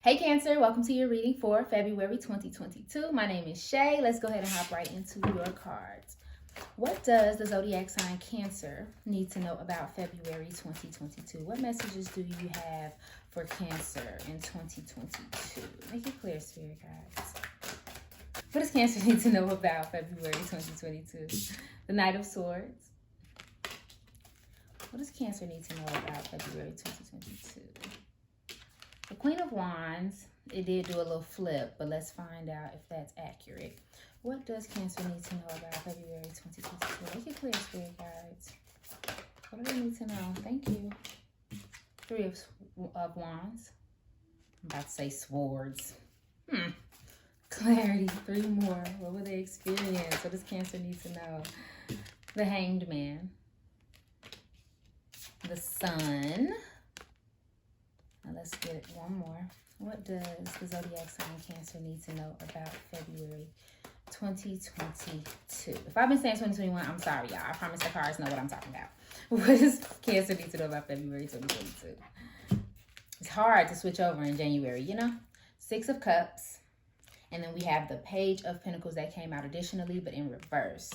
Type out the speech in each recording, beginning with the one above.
Hey Cancer, welcome to your reading for February 2022. My name is Shay. Let's go ahead and hop right into your cards. What does the zodiac sign Cancer need to know about February 2022? What messages do you have for Cancer in 2022? Make it clear, Spirit guides. What does Cancer need to know about February 2022? The Knight of Swords. What does Cancer need to know about February 2022? The Queen of Wands. It did do a little flip, but let's find out if that's accurate. What does Cancer need to know about February 2022? Make it clear, Spirit guides. What do they need to know? Thank you. Three of Wands. I'm about to say swords. Clarity. Three more. What will they experience? What does Cancer need to know? The Hanged Man. The Sun. Now let's get one more. What does the zodiac sign Cancer need to know about February 2022? If I've been saying 2021, I'm sorry, y'all. I promise the cards know what I'm talking about. What does Cancer need to know about February 2022? It's hard to switch over in January, you know? Six of Cups. And then we have the Page of Pentacles that came out additionally, but in reverse.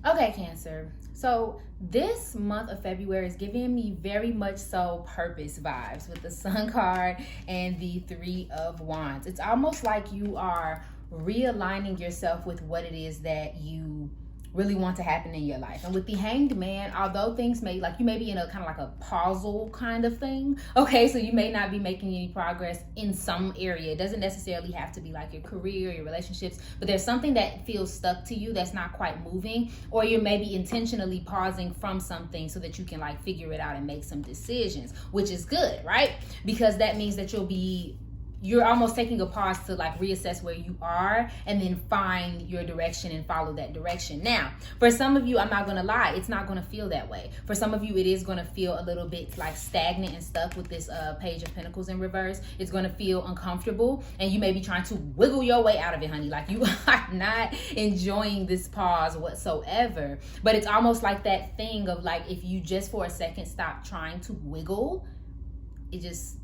Okay, Cancer. So this month of February is giving me very much so purpose vibes with the Sun card and the Three of Wands. It's almost like you are realigning yourself with what it is that you really want to happen in your life. And with the Hanged Man, although things may, like you may be in a kind of like a puzzle kind of thing. Okay, so you may not be making any progress in some area. It doesn't necessarily have to be like your career, your relationships, but there's something that feels stuck to you that's not quite moving, or you're maybe intentionally pausing from something so that you can like figure it out and make some decisions, which is good, right? Because that means that you're almost taking a pause to like reassess where you are and then find your direction and follow that direction. Now, for some of you, I'm not going to lie, it's not going to feel that way. For some of you, it is going to feel a little bit like stagnant and stuck with this Page of Pentacles in reverse. It's going to feel uncomfortable and you may be trying to wiggle your way out of it, honey. Like you are not enjoying this pause whatsoever. But it's almost like that thing of like, if you just for a second stop trying to wiggle,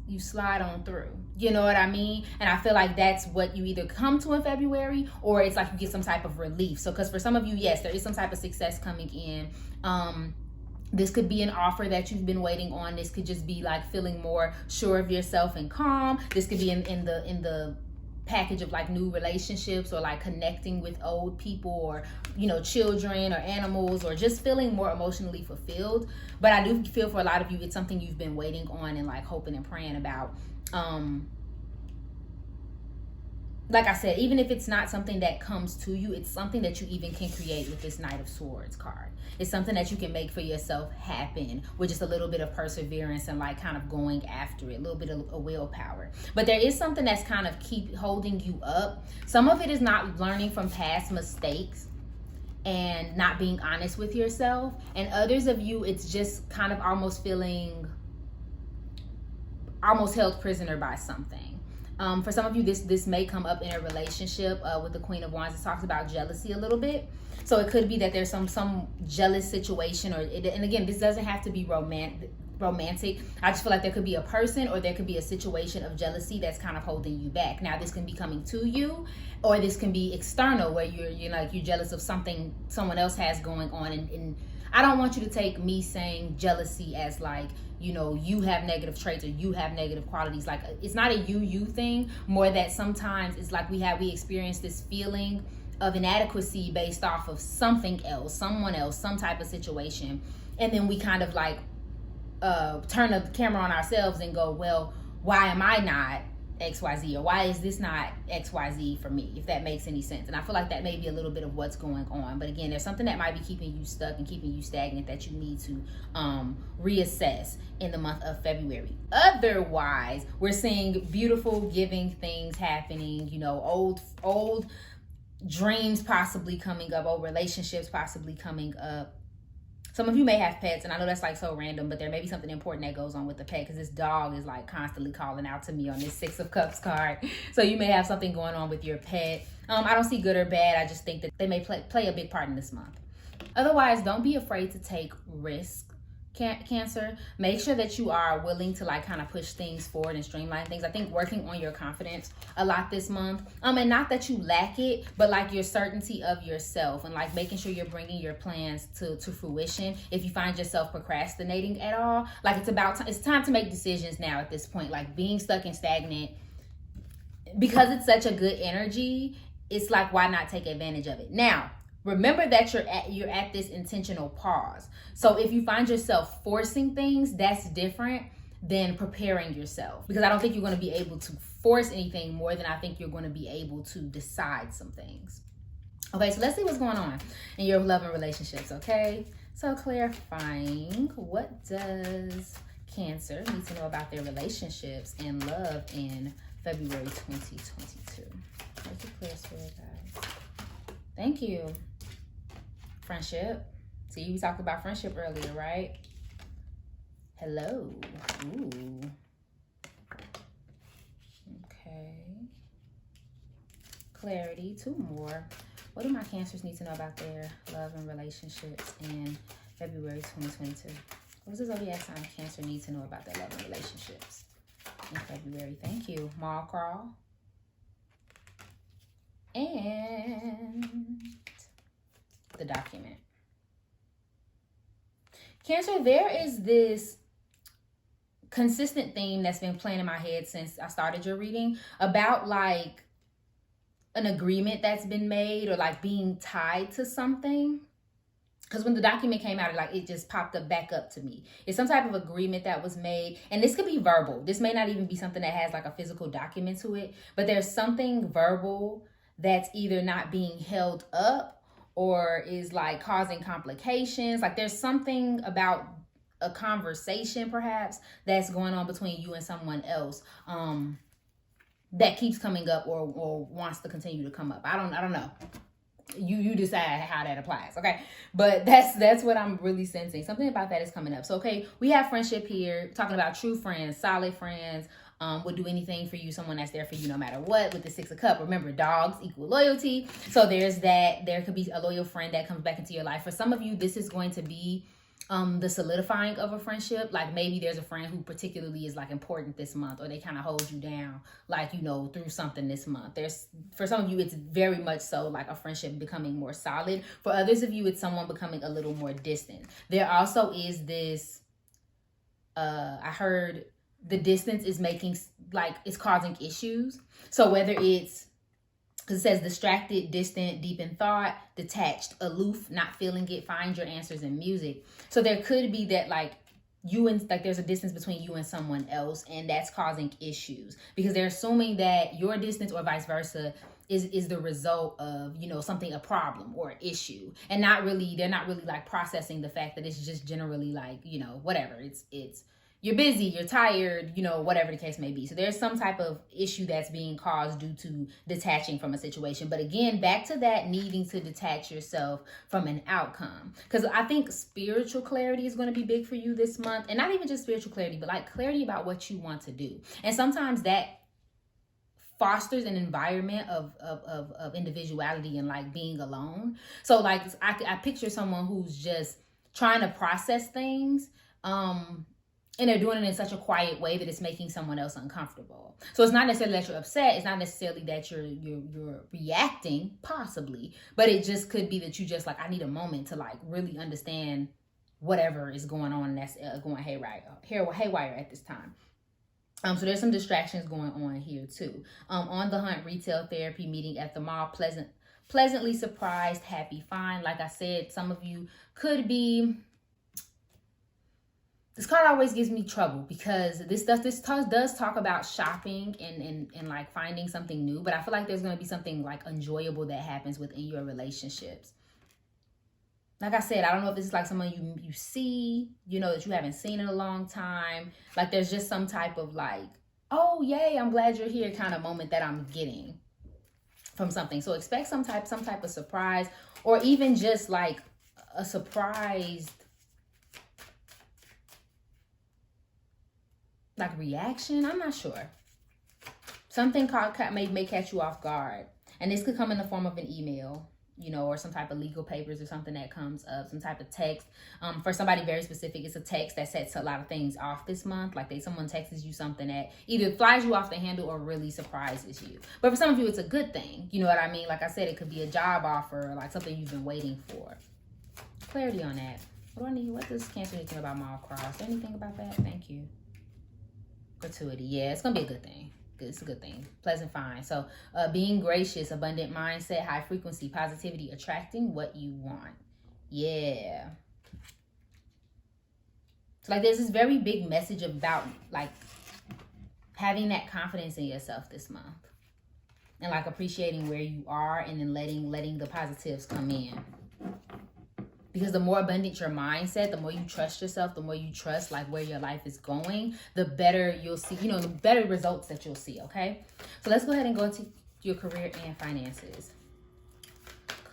you slide on through. You know what I mean? And I feel like that's what you either come to in February, or it's like you get some type of relief. So because for some of you, yes, there is some type of success coming in. This could be an offer that you've been waiting on. This could just be like feeling more sure of yourself and calm. This could be in the package of like new relationships, or like connecting with old people, or you know, children or animals, or just feeling more emotionally fulfilled. But I do feel for a lot of you, it's something you've been waiting on and like hoping and praying about. Like I said, even if it's not something that comes to you, it's something that you even can create with this Knight of Swords card. It's something that you can make for yourself happen with just a little bit of perseverance and like kind of going after it, a little bit of a willpower. But there is something that's kind of keep holding you up. Some of it is not learning from past mistakes and not being honest with yourself. And others of you, it's just kind of almost feeling almost held prisoner by something. For some of you, this may come up in a relationship with the Queen of Wands. It talks about jealousy a little bit. So it could be that there's some jealous situation, and again, this doesn't have to be romantic. I just feel like there could be a person, or there could be a situation of jealousy that's kind of holding you back. Now, this can be coming to you, or this can be external, where you're jealous of something someone else has going on. And I don't want you to take me saying jealousy as like, you know, you have negative traits or you have negative qualities. Like, it's not a you thing, more that sometimes it's like we experience this feeling of inadequacy based off of something else, someone else, some type of situation. And then we kind of like turn the camera on ourselves and go, well, why am I not XYZ, or why is this not XYZ for me, if that makes any sense. And I feel like that may be a little bit of what's going on. But again, there's something that might be keeping you stuck and keeping you stagnant that you need to reassess in the month of February. Otherwise, we're seeing beautiful, giving things happening, you know, old dreams possibly coming up, old relationships possibly coming up. Some of you may have pets, and I know that's like so random, but there may be something important that goes on with the pet, because this dog is like constantly calling out to me on this Six of Cups card. So you may have something going on with your pet. I don't see good or bad. I just think that they may play a big part in this month. Otherwise, don't be afraid to take risks. Cancer, make sure that you are willing to like kind of push things forward and streamline things. I think working on your confidence a lot this month, and not that you lack it, but like your certainty of yourself, and like making sure you're bringing your plans to fruition. If you find yourself procrastinating at all, like it's time to make decisions now at this point. Like being stuck and stagnant, because it's such a good energy, it's like, why not take advantage of it now? Remember that you're at this intentional pause. So if you find yourself forcing things, that's different than preparing yourself, because I don't think you're going to be able to force anything more than I think you're going to be able to decide some things. Okay, so let's see what's going on in your love and relationships. Okay, so clarifying, what does Cancer need to know about their relationships and love in February 2022? Where's the clear spirit, guys? Thank you. Friendship. See, we talked about friendship earlier, right? Hello. Ooh. Okay. Clarity. 2 more. What do my Cancers need to know about their love and relationships in February 2022? What does the zodiac sign Cancer need to know about their love and relationships in February? Thank you. Mall crawl. And the document. Cancer, there is this consistent theme that's been playing in my head since I started your reading about like an agreement that's been made, or like being tied to something. Because when the document came out, it just popped up back up to me. It's some type of agreement that was made. And this could be verbal. This may not even be something that has like a physical document to it. But there's something verbal that's either not being held up or is like causing complications. Like there's something about a conversation perhaps that's going on between you and someone else that keeps coming up or wants to continue to come up. I don't know. You decide how that applies, okay? But that's what I'm really sensing. Something about that is coming up. So, okay, we have friendship here, talking about true friends, solid friends, would do anything for you, someone that's there for you no matter what, with the 6 of Cups. Remember, dogs equal loyalty. So there's that. There could be a loyal friend that comes back into your life. For some of you, this is going to be the solidifying of a friendship. Like maybe there's a friend who particularly is like important this month, or they kind of hold you down, like, you know, through something this month. For some of you, it's very much so like a friendship becoming more solid. For others of you, it's someone becoming a little more distant. There also is this, I heard the distance is making, like, it's causing issues. So whether it's, because it says distracted, distant, deep in thought, detached, aloof, not feeling it, find your answers in music. So there could be that like there's a distance between you and someone else, and that's causing issues because they're assuming that your distance or vice versa is the result of, you know, something, a problem or issue, and they're not really like processing the fact that it's just generally like, you know, whatever, it's you're busy, you're tired, you know, whatever the case may be. So there's some type of issue that's being caused due to detaching from a situation. But again, back to that needing to detach yourself from an outcome. Because I think spiritual clarity is going to be big for you this month. And not even just spiritual clarity, but like clarity about what you want to do. And sometimes that fosters an environment of individuality and like being alone. So like I picture someone who's just trying to process things, and they're doing it in such a quiet way that it's making someone else uncomfortable. So it's not necessarily that you're upset. It's not necessarily that you're reacting, possibly. But it just could be that you just like, I need a moment to like really understand whatever is going on that's going haywire at this time. So there's some distractions going on here too. On the hunt, retail, therapy, meeting at the mall, pleasantly surprised, happy, fine. Like I said, some of you could be... This card always gives me trouble because this does talk about shopping and like finding something new, but I feel like there's going to be something like enjoyable that happens within your relationships. Like I said, I don't know if this is like someone you see, you know, that you haven't seen in a long time. Like there's just some type of like, oh yay, I'm glad you're here kind of moment that I'm getting from something. So expect some type of surprise, or even just like a surprised like reaction. I'm not sure. Something may catch you off guard, and this could come in the form of an email. you know, or some type of legal papers or something that comes up, some type of text. For somebody very specific, it's a text that sets a lot of things off this month. Like someone texts you something that either flies you off the handle or really surprises you. But for some of you, it's a good thing. You know what I mean? Like I said, it could be a job offer or like something you've been waiting for. Clarity on that. What do I need? What does Cancer need to know about Mall Cross? Anything about that? Thank you. Gratuity. Yeah, it's going to be a good thing. It's a good thing. Pleasant find. So being gracious, abundant mindset, high frequency, positivity, attracting what you want. Yeah. So like there's this very big message about like having that confidence in yourself this month. And like appreciating where you are and then letting the positives come in. Because the more abundant your mindset, the more you trust yourself, the more you trust like where your life is going, the better you'll see, you know, the better results that you'll see, okay? So let's go ahead and go into your career and finances.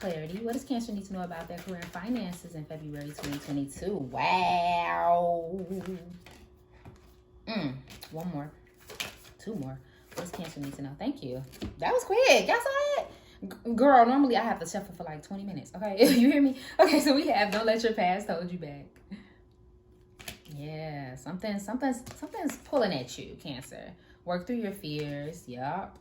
Clarity. What does Cancer need to know about their career and finances in February 2022? Wow. One more. Two more. What does Cancer need to know? Thank you. That was quick. Y'all saw it? Girl, normally I have to shuffle for like 20 minutes. Okay, you hear me? Okay, so we have don't let your past hold you back. Yeah, something's pulling at you, Cancer. Work through your fears. Yup.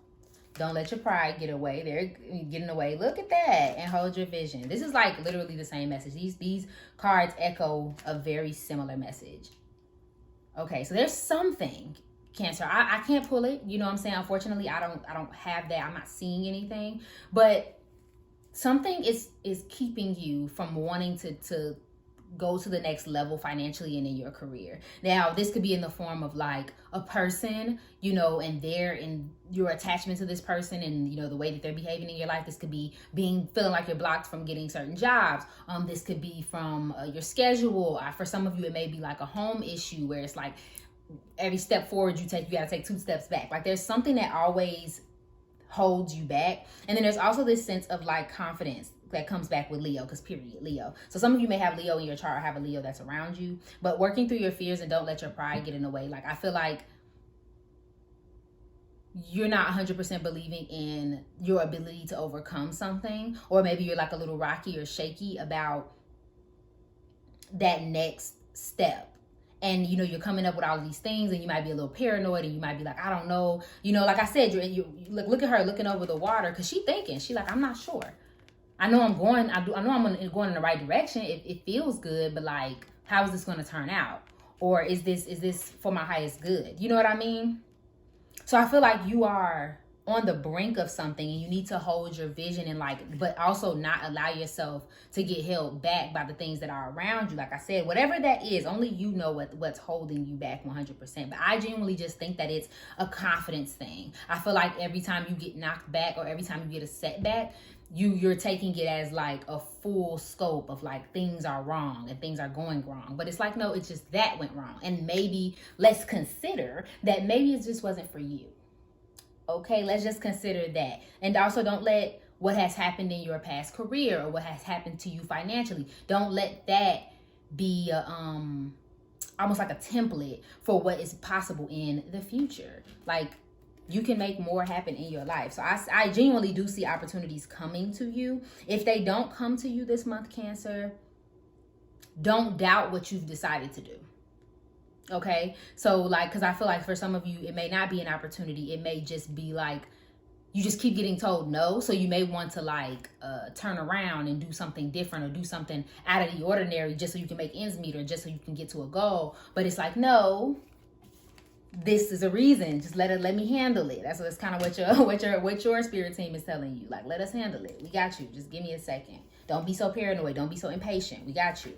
Don't let your pride get away. They're getting away. Look at that and hold your vision. This is like literally the same message. These cards echo a very similar message. Okay, so there's something. Cancer, I can't pull it, you know what I'm saying? Unfortunately, I don't have that. I'm not seeing anything, but something is keeping you from wanting to go to the next level financially and in your career. Now, this could be in the form of like a person, you know, and your attachment to this person and, you know, the way that they're behaving in your life. This could be feeling like you're blocked from getting certain jobs. This could be from your schedule. For some of you, it may be like a home issue where it's like, every step forward you take, you got to take 2 steps back. Like there's something that always holds you back. And then there's also this sense of like confidence that comes back with Leo, because period, Leo. So some of you may have Leo in your chart or have a Leo that's around you, but working through your fears and don't let your pride get in the way. Like I feel like you're not 100% believing in your ability to overcome something, or maybe you're like a little rocky or shaky about that next step. And, you know, you're coming up with all of these things and you might be a little paranoid and you might be like, I don't know. You know, like I said, you look at her looking over the water because she like, I'm not sure. I know I'm going in the right direction. It feels good, but like, how is this going to turn out? Or is this for my highest good? You know what I mean? So I feel like you are on the brink of something and you need to hold your vision and like, but also not allow yourself to get held back by the things that are around you. Like I said, whatever that is, only you know what's holding you back 100%. But I genuinely just think that it's a confidence thing. I feel like every time you get knocked back or every time you get a setback, you're taking it as like a full scope of like things are wrong and things are going wrong. But it's like, no, it's just that went wrong. And maybe let's consider that maybe it just wasn't for you. Okay, let's just consider that. And also don't let what has happened in your past career or what has happened to you financially, don't let that be almost like a template for what is possible in the future. Like you can make more happen in your life. So I genuinely do see opportunities coming to you. If they don't come to you this month, Cancer, don't doubt what you've decided to do. Okay, so like, because I feel like for some of you, it may not be an opportunity. It may just be like, you just keep getting told no. So you may want to like turn around and do something different or do something out of the ordinary just so you can make ends meet or just so you can get to a goal. But it's like, no, this is a reason. Just let me handle it. That's kind of what your spirit team is telling you. Like, let us handle it. We got you. Just give me a second. Don't be so paranoid. Don't be so impatient. We got you.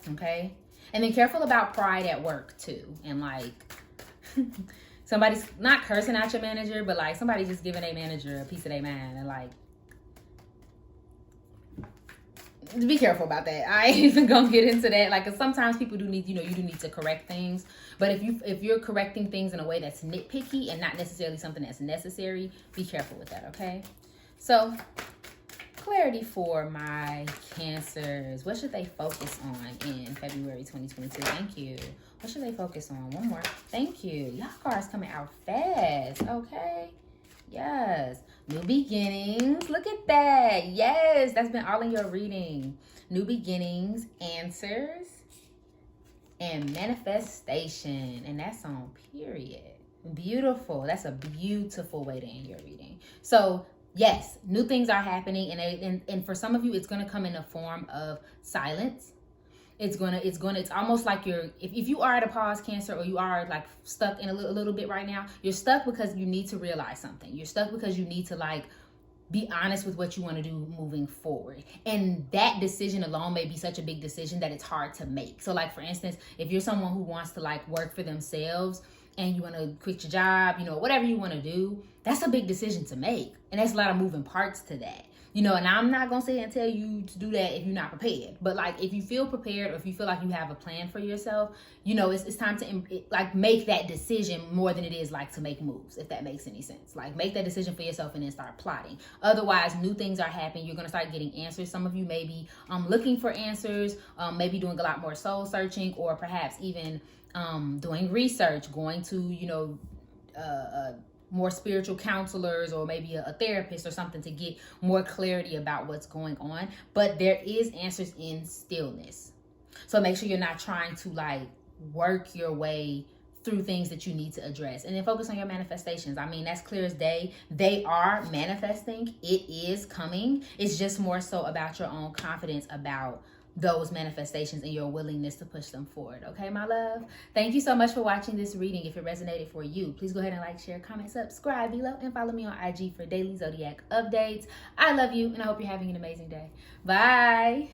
Okay. And then careful about pride at work too. And like somebody's not cursing out your manager, but like somebody just giving a manager a piece of their mind and like, be careful about that. I ain't even gonna get into that. Like, 'cause sometimes people do need, you do need to correct things. But if you're correcting things in a way that's nitpicky and not necessarily something that's necessary, be careful with that, okay? So, clarity for my Cancers. What should they focus on in February 2022? Thank you. What should they focus on? One more. Thank you. Y'all cards coming out fast, okay? Yes. New beginnings. Look at that. Yes. That's been all in your reading. New beginnings, answers, and manifestation. And that's on period. Beautiful. That's a beautiful way to end your reading. So yes, new things are happening, and for some of you, it's going to come in the form of silence. It's almost like if you are at a pause, Cancer, or you are like stuck in a little bit right now, you're stuck because you need to realize something. You're stuck because you need to like be honest with what you want to do moving forward. And that decision alone may be such a big decision that it's hard to make. So like, for instance, if you're someone who wants to like work for themselves and you want to quit your job, you know, whatever you want to do, that's a big decision to make. And there's a lot of moving parts to that. You know, and I'm not going to say and tell you to do that if you're not prepared. But like, if you feel prepared, or if you feel like you have a plan for yourself, you know, it's time to like make that decision more than it is like to make moves, if that makes any sense. Like, make that decision for yourself and then start plotting. Otherwise, new things are happening. You're going to start getting answers. Some of you may be looking for answers, maybe doing a lot more soul searching, or perhaps even doing research, going to, you know, more spiritual counselors, or maybe a therapist or something, to get more clarity about what's going on. But there is answers in stillness. So make sure you're not trying to like work your way through things that you need to address. And then focus on your manifestations. I mean, that's clear as day. They are manifesting. It is coming. It's just more so about your own confidence about those manifestations and your willingness to push them forward. Okay, my love? Thank you so much for watching this reading. If it resonated for you, please go ahead and like, share, comment, subscribe below, and follow me on IG for daily zodiac updates. I love you, and I hope you're having an amazing day. Bye.